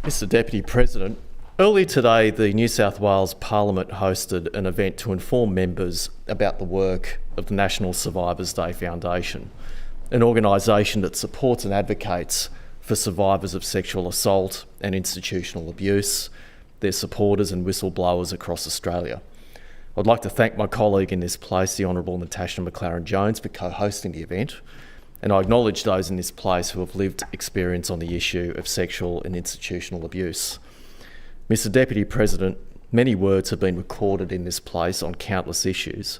Mr Deputy President, earlier today the New South Wales Parliament hosted an event to inform members about the work of the National Survivors Day Foundation, an organisation that supports and advocates for survivors of sexual assault and institutional abuse, their supporters and whistleblowers across Australia. I'd like to thank my colleague in this place, the Honourable Natasha McLaren-Jones, for co-hosting the event, and I acknowledge those in this place who have lived experience on the issue of sexual and institutional abuse. Mr Deputy President, many words have been recorded in this place on countless issues,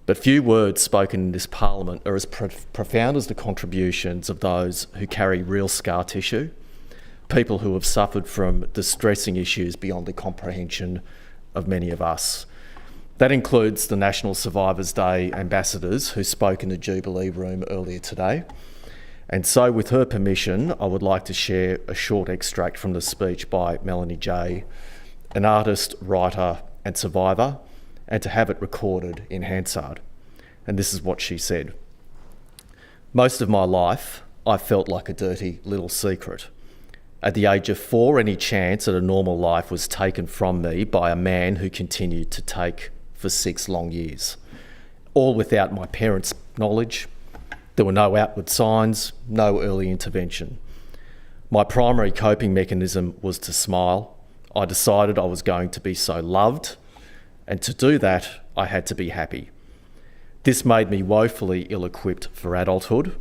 but few words spoken in this Parliament are as profound as the contributions of those who carry real scar tissue, people who have suffered from distressing issues beyond the comprehension of many of us. That includes the National Survivors Day ambassadors who spoke in the Jubilee Room earlier today. And so, with her permission, I would like to share a short extract from the speech by Melanie Jai, an artist, writer and survivor, and to have it recorded in Hansard. And this is what she said. "Most of my life, I felt like a dirty little secret. At the age of 4, any chance at a normal life was taken from me by a man who continued to take for 6 long years, all without my parents' knowledge. There were no outward signs, no early intervention. My primary coping mechanism was to smile. I decided I was going to be so loved, and to do that, I had to be happy. This made me woefully ill-equipped for adulthood,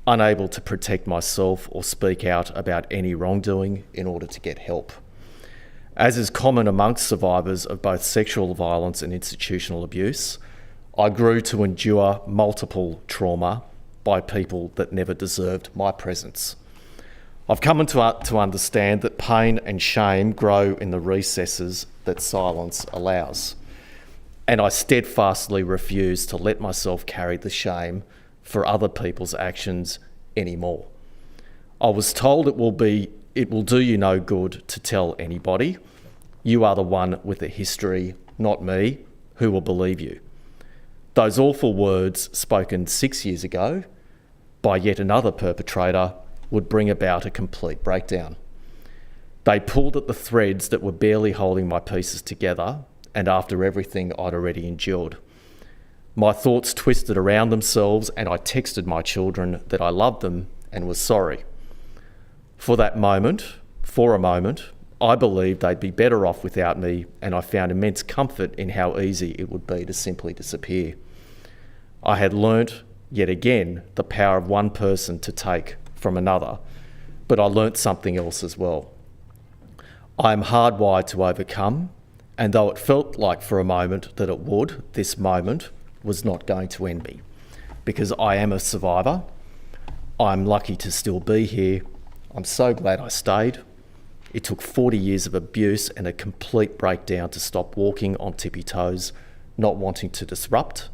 unable to protect myself or speak out about any wrongdoing in order to get help. As is common amongst survivors of both sexual violence and institutional abuse, I grew to endure multiple trauma by people that never deserved my presence. I've come to understand that pain and shame grow in the recesses that silence allows, and I steadfastly refuse to let myself carry the shame for other people's actions anymore. I was told it will do you no good to tell anybody. You are the one with the history, not me. Who will believe you?" Those awful words, spoken 6 years ago by yet another perpetrator, would bring about a complete breakdown. They pulled at the threads that were barely holding my pieces together, and after everything I'd already endured. My thoughts twisted around themselves, and I texted my children that I loved them and was sorry. For a moment, I believed they'd be better off without me, and I found immense comfort in how easy it would be to simply disappear. I had learnt, yet again, the power of one person to take from another, but I learnt something else as well. I am hardwired to overcome, and though it felt like for a moment that it would, this moment was not going to end me. Because I am a survivor, I'm lucky to still be here. I'm so glad I stayed. It took 40 years of abuse and a complete breakdown to stop walking on tippy toes, not wanting to disrupt,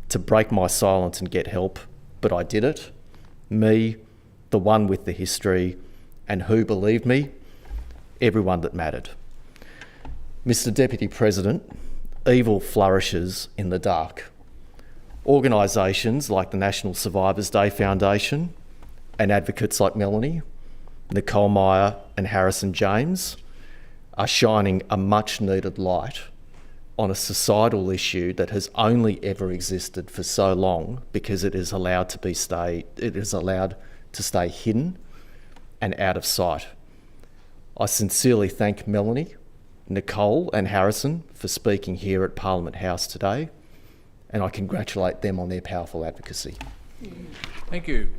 to break my silence and get help, but I did it. Me, the one with the history, and who believed me? Everyone that mattered. Mr Deputy President, evil flourishes in the dark. Organisations like the National Survivors Day Foundation and advocates like Melanie, Nicole Meyer and Harrison James are shining a much needed light on a societal issue that has only ever existed for so long because it is allowed to stay hidden and out of sight. I sincerely thank Melanie, Nicole and Harrison for speaking here at Parliament House today, and I congratulate them on their powerful advocacy. Thank you.